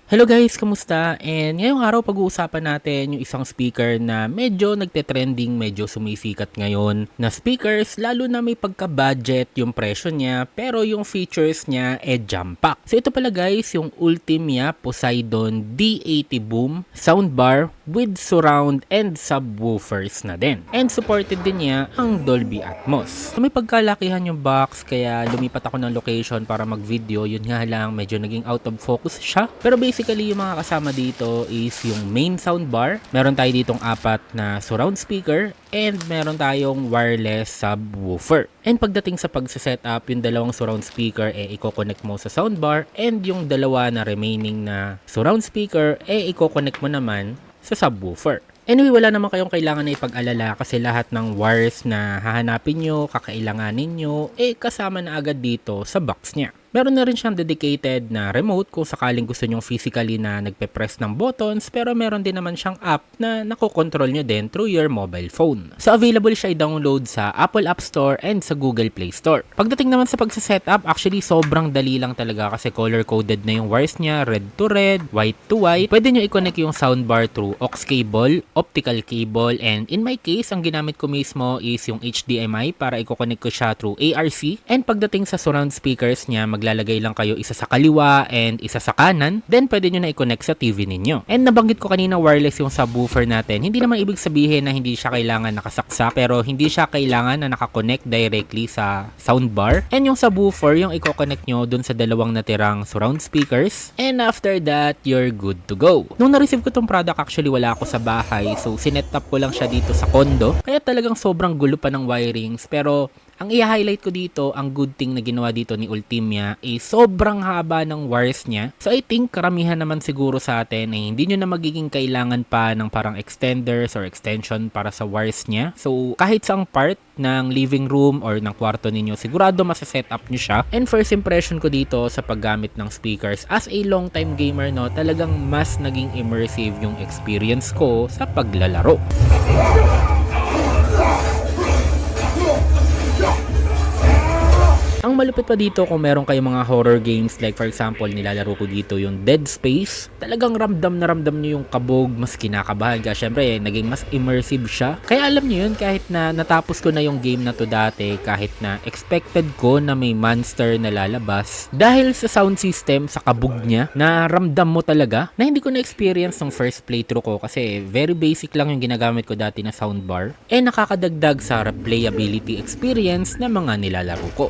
Hello guys, kamusta? And ngayong araw pag-uusapan natin yung isang speaker na medyo nagte-trending, medyo sumisikat ngayon na speakers, lalo na may pagka-budget yung presyo niya, pero yung features niya jam-pack. So ito pala guys, yung Ultimia Poseidon D80 Boom soundbar with surround and subwoofers na din. And supported din niya ang Dolby Atmos. So may pagkalakihan yung box, kaya lumipat ako ng location para mag-video. Yun nga lang, medyo naging out of focus siya. Pero basically, yung mga kasama dito is yung main soundbar. Meron tayo ditong 4 na surround speaker and meron tayong wireless subwoofer. And pagdating sa pagsa-setup, yung dalawang surround speaker i-connect mo sa soundbar and yung dalawa na remaining na surround speaker i-connect mo naman sa subwoofer. Anyway, wala naman kayong kailangan na ipag-alala kasi lahat ng wires na hahanapin nyo, kakailanganin nyo, kasama na agad dito sa box niya. Meron na rin siyang dedicated na remote kung sakaling gusto nyong physically na nagpe-press ng buttons, pero meron din naman siyang app na nakokontrol nyo din through your mobile phone. So available siya i-download sa Apple App Store and sa Google Play Store. Pagdating naman sa pagsa-setup, actually sobrang dali lang talaga kasi color-coded na yung wires niya, red to red, white to white. Pwede nyo i-connect yung soundbar through aux cable, optical cable, and in my case, ang ginamit ko mismo is yung HDMI para i-connect ko siya through ARC. And pagdating sa surround speakers niya, maglalagay lang kayo isa sa kaliwa and isa sa kanan, then pwede nyo na i-connect sa TV ninyo. And nabanggit ko kanina wireless yung subwoofer natin. Hindi naman ibig sabihin na hindi siya kailangan nakasaksa, pero hindi siya kailangan na nakakonect directly sa soundbar. And yung subwoofer, yung i-connect nyo dun sa dalawang natirang surround speakers. And after that, you're good to go. Nung na-receive ko tong product, actually wala ako sa bahay. So, sinet up ko lang siya dito sa condo. Kaya talagang sobrang gulo pa ng wirings. Pero, ang i-highlight ko dito, ang good thing na ginawa dito ni Ultimia is sobrang haba ng wires niya. So I think karamihan naman siguro sa atin ay hindi nyo na magiging kailangan pa ng parang extenders or extension para sa wires niya. So kahit saang part ng living room or ng kwarto ninyo, sigurado masaset up nyo siya. And first impression ko dito sa paggamit ng speakers, as a long time gamer, no, talagang mas naging immersive yung experience ko sa paglalaro. Ang malupit pa dito kung meron kayong mga horror games, like for example, nilalaro ko dito yung Dead Space, talagang ramdam na ramdam nyo yung kabog, mas kinakabahan ka. Syempre, naging mas immersive siya. Kaya alam nyo yun, kahit na natapos ko na yung game na to dati, kahit na expected ko na may monster na lalabas, dahil sa sound system, sa kabog niya, na ramdam mo talaga, na hindi ko na-experience ng first playthrough ko kasi very basic lang yung ginagamit ko dati na soundbar, nakakadagdag sa replayability experience na mga nilalaro ko.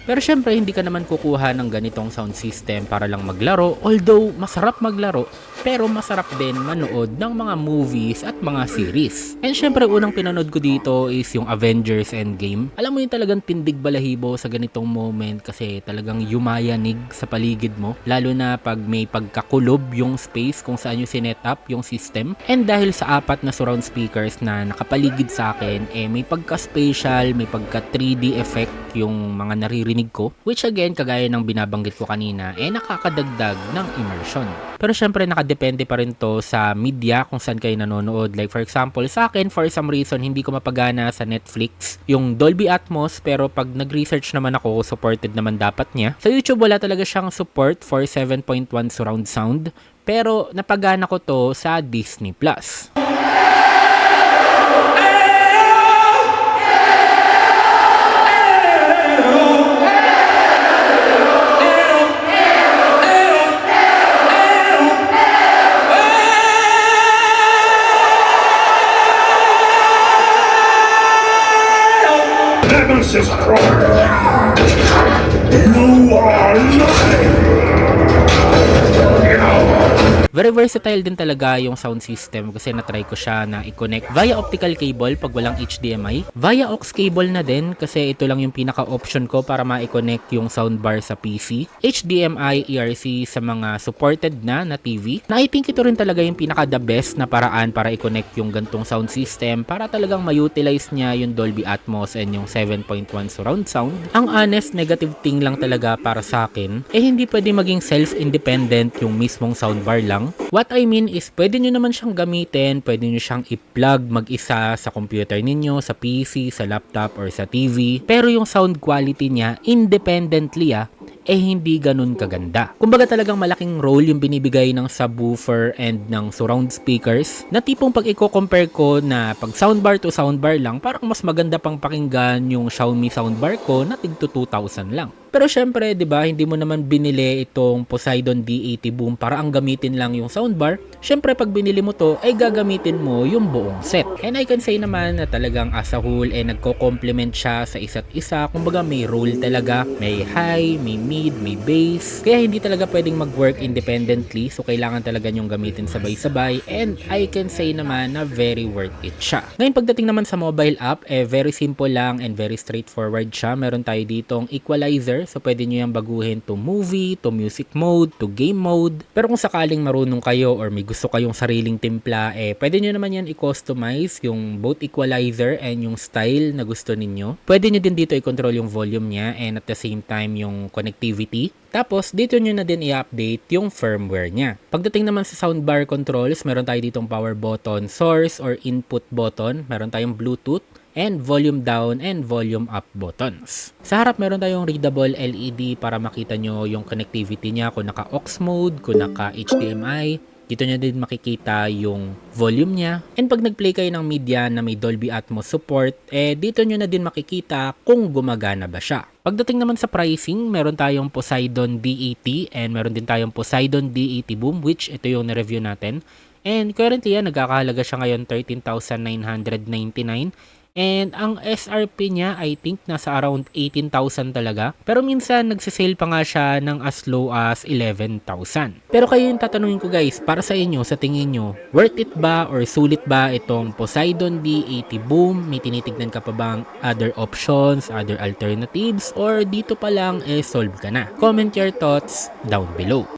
Pero syempre hindi ka naman kukuha ng ganitong sound system para lang maglaro, although masarap maglaro, pero masarap din manood ng mga movies at mga series. And syempre unang pinanood ko dito is yung Avengers Endgame. Alam mo yung talagang tindig balahibo sa ganitong moment kasi talagang yumayanig sa paligid mo, lalo na pag may pagkakulob yung space kung saan yung sinet up yung system. And dahil sa 4 na surround speakers na nakapaligid sa akin, may pagka-spatial, may pagka 3D effect yung mga naririnig ko, which again, kagaya ng binabanggit ko kanina, nakakadagdag ng immersion. Pero syempre nakadepende pa rin to sa media kung saan kayo nanonood. Like for example, sa akin, for some reason, hindi ko mapagana sa Netflix yung Dolby Atmos, pero pag nag-research naman ako, supported naman dapat niya. Sa YouTube, wala talaga siyang support for 7.1 surround sound, pero napagana ko to sa Disney Plus. Nemesis Prime! You are nothing! Very versatile din talaga yung sound system kasi natry ko siya na i-connect via optical cable pag walang HDMI. Via aux cable na din kasi ito lang yung pinaka-option ko para ma-connect yung soundbar sa PC. HDMI, ERC sa mga supported na TV. Na I think ito rin talaga yung pinaka-the best na paraan para i-connect yung gantong sound system para talagang ma-utilize niya yung Dolby Atmos and yung 7.1 surround sound. Ang honest negative thing lang talaga para sa akin, hindi pwede maging self-independent yung mismong soundbar lang. What I mean is, pwede nyo naman siyang gamitin, pwede nyo siyang i-plug mag-isa sa computer ninyo, sa PC, sa laptop, or sa TV. Pero yung sound quality niya, independently hindi ganun kaganda. Kumbaga talagang malaking role yung binibigay ng subwoofer and ng surround speakers na tipong pag i-compare ko na pag soundbar to soundbar lang, parang mas maganda pang pakinggan yung Xiaomi soundbar ko na tigto 2,000 lang. Pero syempre, 'di ba, hindi mo naman binili itong Poseidon D80 Boom para ang gamitin lang yung soundbar. Syempre, pag binili mo to, ay gagamitin mo yung buong set. And I can say naman na talagang as a whole, nagko-complement siya sa isa't isa. Kumbaga, may role talaga. May high, may mid, may bass. Kaya hindi talaga pwedeng mag-work independently. So, kailangan talaga nyong gamitin sabay-sabay. And I can say naman na very worth it siya. Ngayon, pagdating naman sa mobile app, very simple lang and very straightforward siya. Meron tayo ditong equalizer. So, pwede nyo yung baguhin to movie, to music mode, to game mode. Pero kung sakaling marunong kayo or may gusto kayong sariling timpla, pwede nyo naman yan i-customize yung both equalizer and yung style na gusto ninyo. Pwede nyo din dito i-control yung volume niya and at the same time yung connectivity. Tapos, dito nyo na din i-update yung firmware niya. Pagdating naman sa soundbar controls, meron tayo ditong power button, source or input button. Meron tayong Bluetooth and volume down and volume up buttons. Sa harap meron tayong readable LED para makita nyo yung connectivity niya kung naka aux mode, kung naka HDMI. Dito nyo din makikita yung volume niya. And pag nag-play kayo ng media na may Dolby Atmos support, dito nyo na din makikita kung gumagana ba siya. Pagdating naman sa pricing, meron tayong Poseidon D80 and meron din tayong Poseidon D80 Boom, which ito yung na-review natin. And currently nagkakahalaga siya ngayon 13,999. And ang SRP niya, I think, nasa around 18,000 talaga. Pero minsan, nagsisale pa nga siya ng as low as 11,000. Pero kayo yung tatanungin ko guys, para sa inyo, sa tingin nyo, worth it ba or sulit ba itong Poseidon D80 Boom? May tinitignan ka pa bang other options, other alternatives? Or dito pa lang, solve ka na? Comment your thoughts down below.